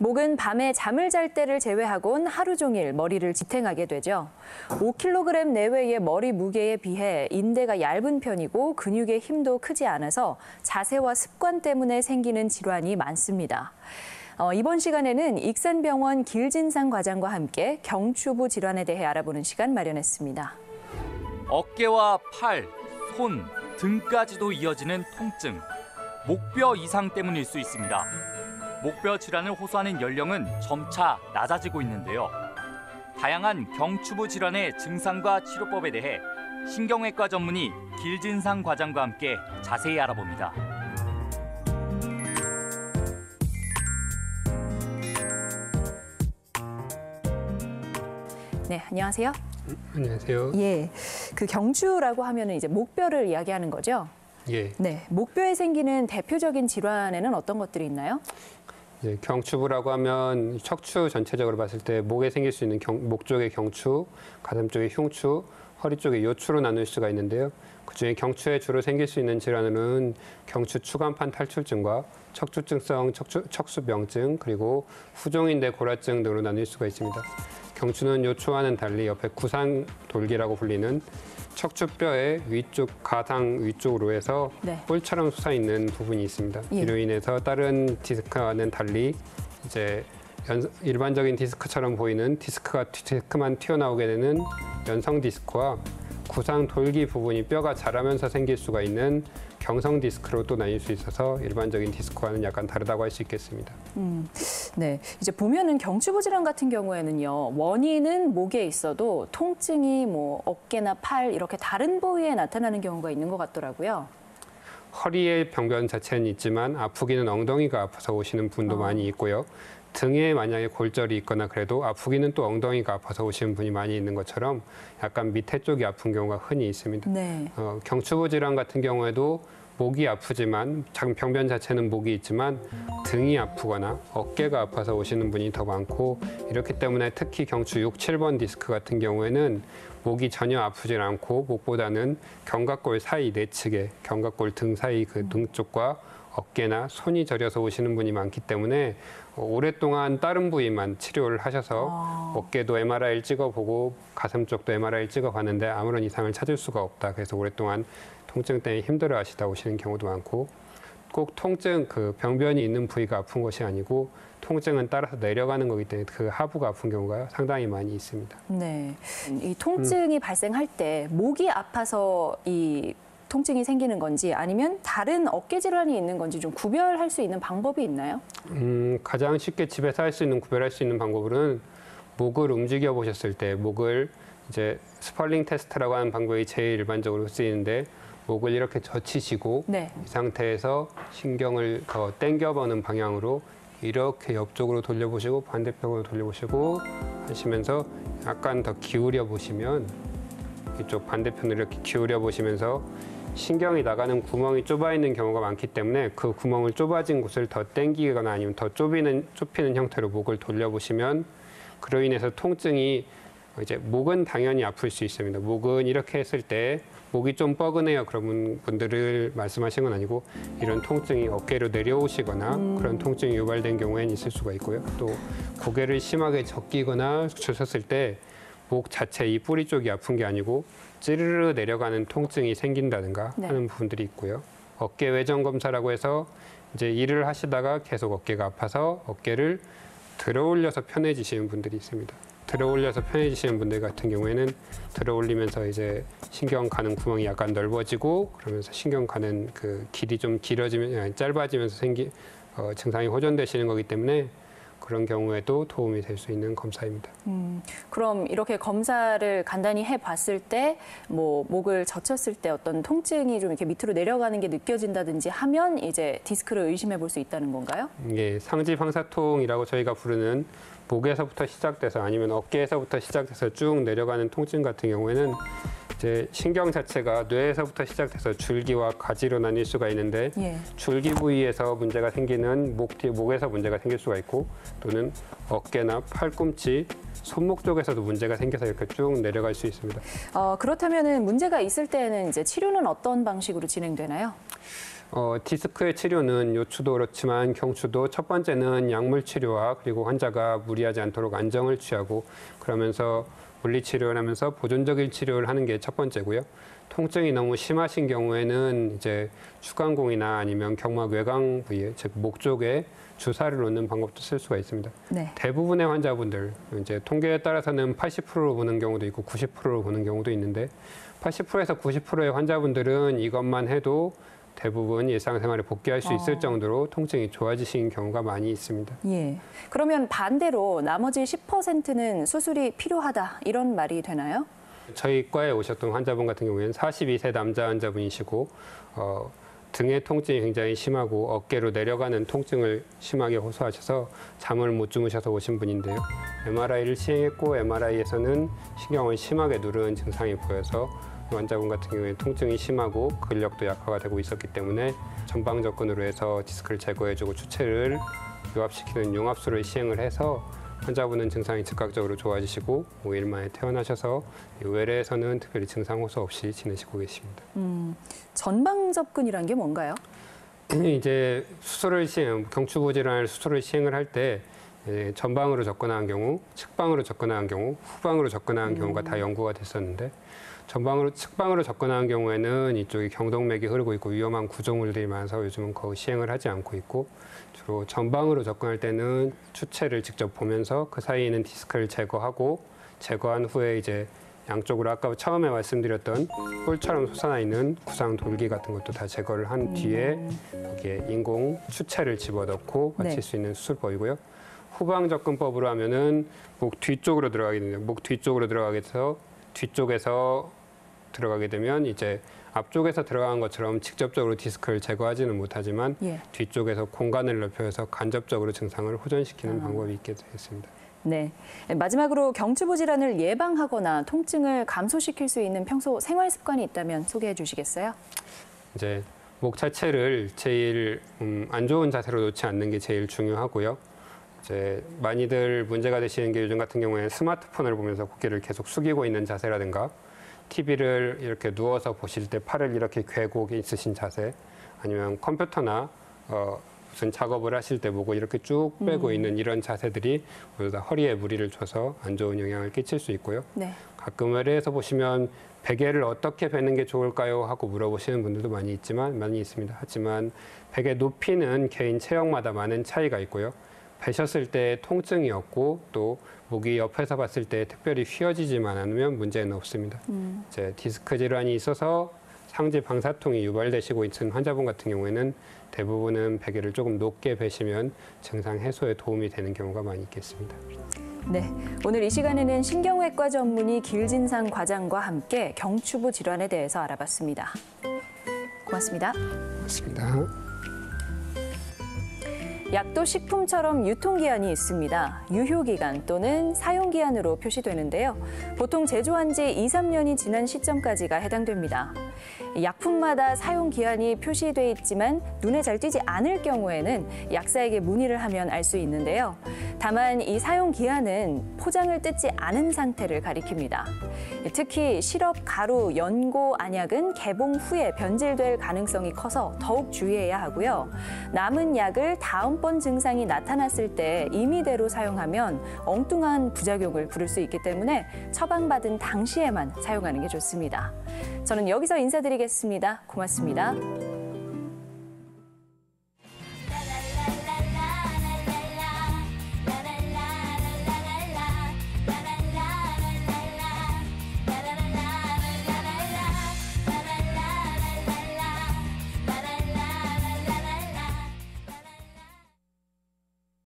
목은 밤에 잠을 잘 때를 제외하곤 하루 종일 머리를 지탱하게 되죠. 5kg 내외의 머리 무게에 비해 인대가 얇은 편이고 근육의 힘도 크지 않아서 자세와 습관 때문에 생기는 질환이 많습니다. 이번 시간에는 익산병원 길진상 과장과 함께 경추부 질환에 대해 알아보는 시간 마련했습니다. 어깨와 팔, 손, 등까지도 이어지는 통증, 목뼈 이상 때문일 수 있습니다. 목뼈 질환을 호소하는 연령은 점차 낮아지고 있는데요. 다양한 경추부 질환의 증상과 치료법에 대해 신경외과 전문의 길진상 과장과 함께 자세히 알아봅니다. 네, 안녕하세요. 안녕하세요. 예, 그 경추라고 하면은 이제 목뼈를 이야기하는 거죠? 예. 네, 목뼈에 생기는 대표적인 질환에는 어떤 것들이 있나요? 예, 경추부라고 하면 척추 전체적으로 봤을 때 목에 생길 수 있는 목 쪽의 경추, 가슴 쪽의 흉추, 허리 쪽의 요추로 나눌 수가 있는데요. 그중에 경추에 주로 생길 수 있는 질환으로는 경추 추간판 탈출증과 척추증성 척수병증, 그리고 후종인대 골화증 등으로 나눌 수가 있습니다. 경추는 요추와는 달리 옆에 구상돌기라고 불리는 척추뼈의 위쪽, 가상 위쪽으로 해서 뿔처럼 솟아있는 부분이 있습니다. 예. 이로 인해서 다른 디스크와는 달리 이제 일반적인 디스크처럼 보이는 디스크만 튀어나오게 되는 연성 디스크와 구상 돌기 부분이 뼈가 자라면서 생길 수가 있는 경성 디스크로 또 나뉠 수 있어서 일반적인 디스크와는 약간 다르다고 할 수 있겠습니다. 네, 이제 보면은 경추부 질환 같은 경우에는요, 원인은 목에 있어도 통증이 뭐 어깨나 팔 이렇게 다른 부위에 나타나는 경우가 있는 것 같더라고요. 허리의 병변 자체는 있지만 아프기는 엉덩이가 아파서 오시는 분도 많이 있고요. 등에 만약에 골절이 있거나 그래도 아프기는 또 엉덩이가 아파서 오시는 분이 많이 있는 것처럼 약간 밑에 쪽이 아픈 경우가 흔히 있습니다. 네. 경추부 질환 같은 경우에도 목이 아프지만 병변 자체는 목이 있지만 등이 아프거나 어깨가 아파서 오시는 분이 더 많고, 이렇기 때문에 특히 경추 6, 7번 디스크 같은 경우에는 목이 전혀 아프질 않고 목보다는 견갑골 사이 내측에 견갑골 등 사이 그 등 쪽과 어깨나 손이 저려서 오시는 분이 많기 때문에 오랫동안 다른 부위만 치료를 하셔서 어깨도 MRI를 찍어보고 가슴 쪽도 MRI를 찍어봤는데 아무런 이상을 찾을 수가 없다. 그래서 오랫동안 통증 때문에 힘들어하시다 오시는 경우도 많고, 꼭 통증, 그 병변이 있는 부위가 아픈 것이 아니고 통증은 따라서 내려가는 거기 때문에 그 하부가 아픈 경우가 상당히 많이 있습니다. 네, 이 통증이 발생할 때 목이 아파서 이 통증이 생기는 건지 아니면 다른 어깨 질환이 있는 건지 좀 구별할 수 있는 방법이 있나요? 가장 쉽게 집에서 할 수 있는 구별할 수 있는 방법은 목을 움직여 보셨을 때 목을 이제 스펄링 테스트라고 하는 방법이 제일 일반적으로 쓰이는데, 목을 이렇게 젖히시고 이 상태에서 신경을 더 당겨보는 방향으로 이렇게 옆쪽으로 돌려보시고 반대쪽으로 돌려보시고 하시면서 약간 더 기울여 보시면, 이쪽 반대편으로 이렇게 기울여 보시면서 신경이 나가는 구멍이 좁아 있는 경우가 많기 때문에 그 구멍을 좁아진 곳을 더 당기거나 아니면 더 좁히는 형태로 목을 돌려보시면, 그로 인해서 통증이 이제 목은 당연히 아플 수 있습니다. 목은 이렇게 했을 때 목이 좀 뻐근해요. 그런 분들을 말씀하신 건 아니고, 이런 통증이 어깨로 내려오시거나 그런 통증이 유발된 경우에는 있을 수가 있고요. 또 고개를 심하게 적기거나 주셨을 때 목 자체 이 뿌리 쪽이 아픈 게 아니고 찌르르 내려가는 통증이 생긴다든가 하는 부분들이 있고요. 어깨 외전 검사라고 해서 이제 일을 하시다가 계속 어깨가 아파서 어깨를 들어 올려서 편해지시는 분들이 있습니다. 들어 올려서 편해지시는 분들 같은 경우에는 들어 올리면서 이제 신경 가는 구멍이 약간 넓어지고, 그러면서 신경 가는 그 길이 좀 길어지면 짧아지면서 증상이 호전되시는 거기 때문에 그런 경우에도 도움이 될 수 있는 검사입니다. 그럼 이렇게 검사를 간단히 해봤을 때, 뭐 목을 젖혔을 때 어떤 통증이 좀 이렇게 밑으로 내려가는 게 느껴진다든지 하면 이제 디스크를 의심해 볼 수 있다는 건가요? 예, 상지 방사통이라고 저희가 부르는 목에서부터 시작돼서 아니면 어깨에서부터 시작돼서 쭉 내려가는 통증 같은 경우에는 이제 신경 자체가 뇌에서부터 시작돼서 줄기와 가지로 나뉠 수가 있는데, 줄기 부위에서 문제가 생기는 목에서 문제가 생길 수가 있고, 또는 어깨나 팔꿈치, 손목 쪽에서도 문제가 생겨서 이렇게 쭉 내려갈 수 있습니다. 그렇다면은 문제가 있을 때는 이제 치료는 어떤 방식으로 진행되나요? 디스크의 치료는 요추도 그렇지만 경추도 첫 번째는 약물 치료와 그리고 환자가 무리하지 않도록 안정을 취하고 그러면서 물리 치료를 하면서 보존적인 치료를 하는 게 첫 번째고요. 통증이 너무 심하신 경우에는 이제 추간공이나 아니면 경막 외곽 부위에 즉 목 쪽에 주사를 놓는 방법도 쓸 수가 있습니다. 네. 대부분의 환자분들 이제 통계에 따라서는 80%로 보는 경우도 있고 90%로 보는 경우도 있는데 80%에서 90%의 환자분들은 이것만 해도 대부분 일상생활에 복귀할 수 있을 정도로 통증이 좋아지신 경우가 많이 있습니다. 예. 그러면 반대로 나머지 10%는 수술이 필요하다 이런 말이 되나요? 저희 과에 오셨던 환자분 같은 경우에는 42세 남자 환자분이시고 등의 통증이 굉장히 심하고 어깨로 내려가는 통증을 심하게 호소하셔서 잠을 못 주무셔서 오신 분인데요. MRI를 시행했고 MRI에서는 신경을 심하게 누르는 증상이 보여서 환자분 같은 경우에 통증이 심하고 근력도 약화가 되고 있었기 때문에 전방 접근으로 해서 디스크를 제거해주고 추체를 요합시키는 융합술을 시행을 해서 환자분은 증상이 즉각적으로 좋아지시고 5일 만에 퇴원하셔서 외래에서는 특별히 증상 호소 없이 지내시고 계십니다. 전방 접근이란 게 뭔가요? 이제 수술을 경추부 질환 수술을 시행을 할 때 전방으로 접근하는 경우, 측방으로 접근하는 경우, 후방으로 접근하는 경우가 다 연구가 됐었는데 측방으로 접근하는 경우에는 이쪽이 경동맥이 흐르고 있고 위험한 구조물들이 많아서 요즘은 거의 시행을 하지 않고 있고 주로 전방으로 접근할 때는 추체를 직접 보면서 그 사이에 있는 디스크를 제거한 후에 이제 양쪽으로 아까 처음에 말씀드렸던 뿔처럼 솟아나 있는 구상 돌기 같은 것도 다 제거를 한 뒤에 여기에 인공 추체를 집어넣고 마칠 수 있는 수술법이고요. 후방 접근법으로 하면은 목 뒤쪽으로 들어가게 됩니다. 목 뒤쪽으로 들어가게 돼서 뒤쪽에서 들어가게 되면 이제 앞쪽에서 들어간 것처럼 직접적으로 디스크를 제거하지는 못하지만 뒤쪽에서 공간을 넓혀서 간접적으로 증상을 호전시키는 방법이 있게 되겠습니다. 네. 마지막으로 경추부 질환을 예방하거나 통증을 감소시킬 수 있는 평소 생활 습관이 있다면 소개해 주시겠어요? 이제 목 자체를 제일 안 좋은 자세로 놓지 않는 게 제일 중요하고요. 이제 많이들 문제가 되시는 게 요즘 같은 경우에는 스마트폰을 보면서 고개를 계속 숙이고 있는 자세라든가 TV를 이렇게 누워서 보실 때 팔을 이렇게 괴고 있으신 자세 아니면 컴퓨터나 무슨 작업을 하실 때 목을 이렇게 쭉 빼고 있는 이런 자세들이 모두 다 허리에 무리를 줘서 안 좋은 영향을 끼칠 수 있고요. 네. 가끔 의뢰에서 보시면 베개를 어떻게 베는 게 좋을까요? 하고 물어보시는 분들도 많이 있습니다. 하지만 베개 높이는 개인 체형마다 많은 차이가 있고요. 베셨을 때 통증이 없고 또 목이 옆에서 봤을 때 특별히 휘어지지만 않으면 문제는 없습니다. 이제 디스크 질환이 있어서 상지 방사통이 유발되시고 있는 환자분 같은 경우에는 대부분은 베개를 조금 높게 베시면 증상 해소에 도움이 되는 경우가 많이 있겠습니다. 네, 오늘 이 시간에는 신경외과 전문의 길진상 과장과 함께 경추부 질환에 대해서 알아봤습니다. 고맙습니다. 고맙습니다. 약도 식품처럼 유통기한이 있습니다. 유효기간 또는 사용기한으로 표시되는데요. 보통 제조한 지 2, 3년이 지난 시점까지가 해당됩니다. 약품마다 사용기한이 표시돼 있지만 눈에 잘 띄지 않을 경우에는 약사에게 문의를 하면 알 수 있는데요. 다만 이 사용기한은 포장을 뜯지 않은 상태를 가리킵니다. 특히 시럽, 가루, 연고, 안약은 개봉 후에 변질될 가능성이 커서 더욱 주의해야 하고요. 남은 약을 다음번 증상이 나타났을 때 임의대로 사용하면 엉뚱한 부작용을 부를 수 있기 때문에 처방받은 당시에만 사용하는 게 좋습니다. 저는 여기서 인사드리겠습니다. 고맙습니다.